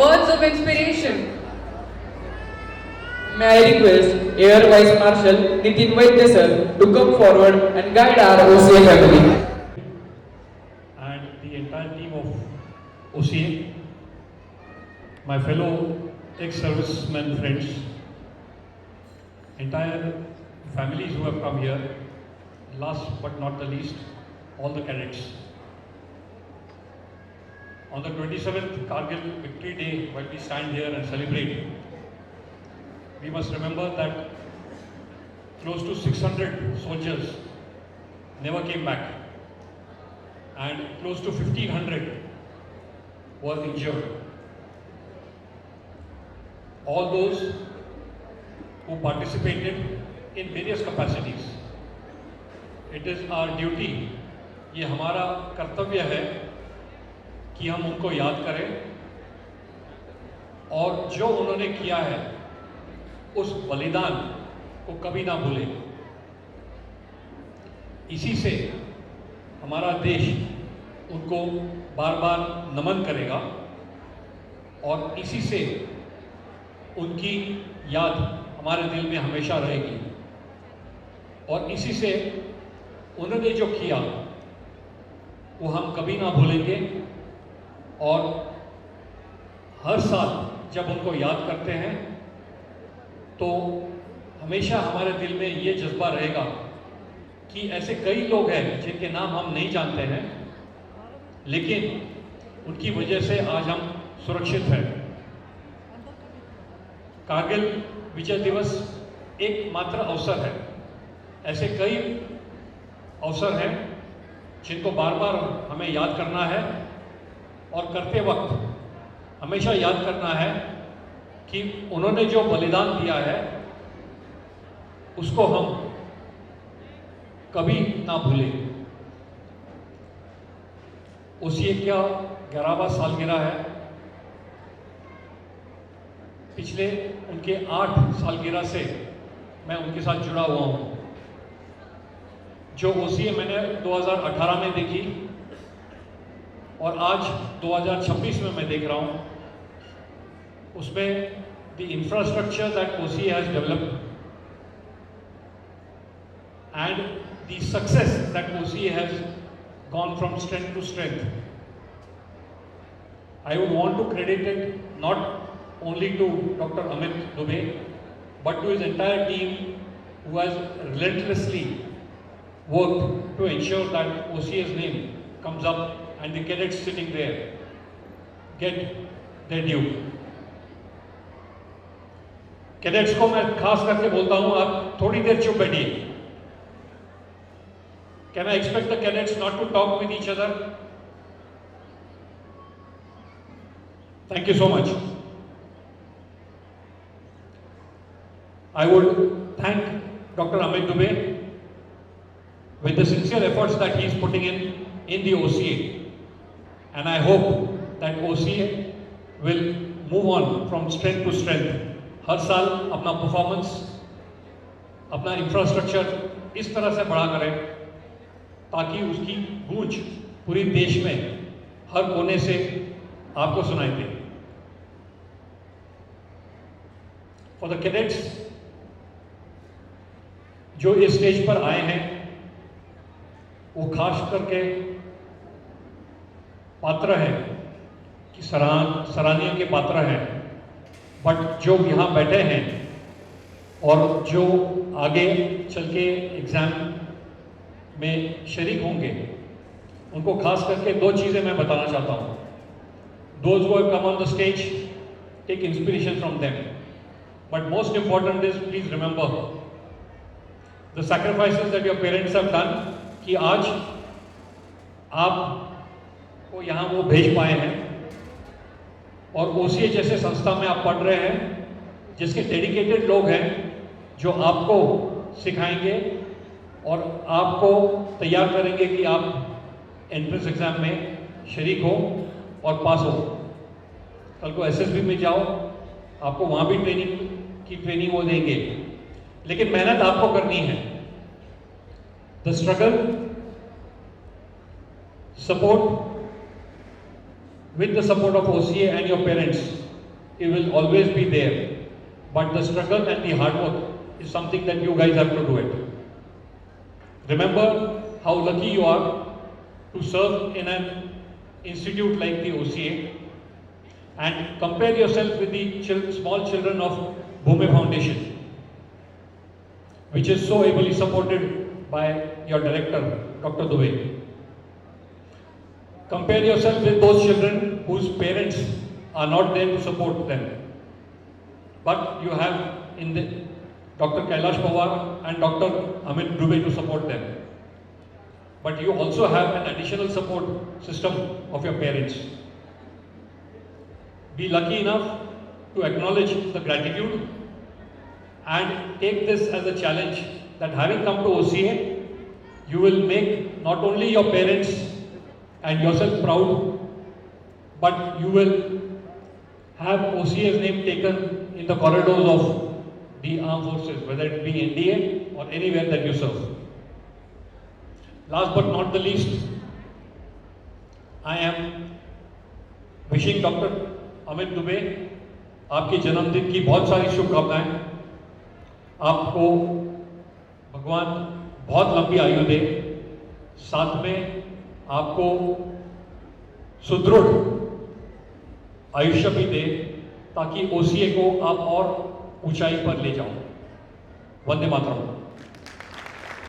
words of inspiration. May I request Air Vice Marshal Nitin Vaidya sir to come forward and guide our OCA family. And the entire team of OCA, my fellow ex-servicemen friends, entire families who have come here, last but not the least, all the cadets. On the 27th Kargil Victory Day, while we stand here and celebrate, we must remember that close to 600 soldiers never came back and close to 1500 were injured. All those who participated in various capacities. It is our duty, ये हमारा कर्तव्य है कि हम उनको याद करें और जो उन्होंने किया है उस बलिदान को कभी ना भूलें। इसी से हमारा देश उनको बार बार नमन करेगा और इसी से उनकी याद हमारे दिल में हमेशा रहेगी और इसी से उन्होंने जो किया वो हम कभी ना भूलेंगे और हर साल जब उनको याद करते हैं तो हमेशा हमारे दिल में ये जज्बा रहेगा कि ऐसे कई लोग हैं जिनके नाम हम नहीं जानते हैं, लेकिन उनकी वजह से आज हम सुरक्षित हैं। कारगिल विजय दिवस एक मात्र अवसर है, ऐसे कई अवसर हैं जिनको बार बार हमें याद करना है और करते वक्त हमेशा याद करना है कि उन्होंने जो बलिदान दिया है उसको हम कभी ना भूलें। OCA का 11वां सालगिरह है। पिछले उनके 8 सालगिरह से मैं उनके साथ जुड़ा हुआ हूँ। जो OCA मैंने 2018 में देखी और आज 2026 में मैं देख रहा हूँ, उसमें the infrastructure that OCA has developed and the success that OCA has gone from strength to strength. I would want to credit it not only to Dr. Amit Dubey, but to his entire team who has relentlessly worked to ensure that OCA's name comes up and the cadets sitting there get their due. Cadets को मैं खास करके बोलता हूं, आप थोड़ी देर चुप बैठिए। Can I expect the cadets not to talk with each other? Thank you so much. I would thank doctor Amit Dubey with the sincere efforts that he is putting in the OCA, and I hope that OCA will move on from strength to strength. हर साल अपना performance, अपना infrastructure इस तरह से बड़ा करें ताकि उसकी गूंज पूरी देश में हर कोने से आपको सुनाई दे। फॉर द कैडेट्स जो इस स्टेज पर आए हैं वो खास करके पात्र हैं कि सराहनीय के पात्र हैं, बट जो यहाँ बैठे हैं और जो आगे चल के एग्ज़ाम में शरीक होंगे उनको खास करके 2 चीज़ें मैं बताना चाहता हूँ। Those who have come on the stage, take inspiration from them. But most important is, please remember the sacrifices that your parents have done कि आज आप को यहाँ वो भेज पाए हैं और OCA जैसे संस्था में आप पढ़ रहे हैं जिसके डेडिकेटेड लोग हैं जो आपको सिखाएंगे और आपको तैयार करेंगे कि आप एंट्रेंस एग्ज़ाम में शरीक हो और पास हो। कल को SSB में जाओ, आपको वहाँ भी ट्रेनिंग वो देंगे, लेकिन मेहनत आपको करनी है। The struggle, support, with the support of OCA and your parents, it will always be there. But the struggle and the hard work is something that you guys have to do it. Remember how lucky you are to serve in an institute like the OCA, and compare yourself with the small children of Bhume Foundation, which is so ably supported by your director, Dr. Dubey. Compare yourself with those children whose parents are not there to support them. But you have in the Dr. Kailash Pawar and Dr. Amit Dubey to support them. But you also have an additional support system of your parents. Be lucky enough to acknowledge the gratitude and take this as a challenge that having come to OCA, you will make not only your parents and yourself proud, but you will have OCA's name taken in the corridors of the armed forces, whether it be NDA or anywhere that you serve. Last but not the least, I am wishing Dr. Amit Dubey आपके जन्मदिन की बहुत सारी शुभकामनाएं। आपको भगवान बहुत लंबी आयु दे, साथ में आपको सुदृढ़ आयुष्य भी दे, ताकि OCA को आप और ऊंचाई पर ले जाओ। वंदे मातरम।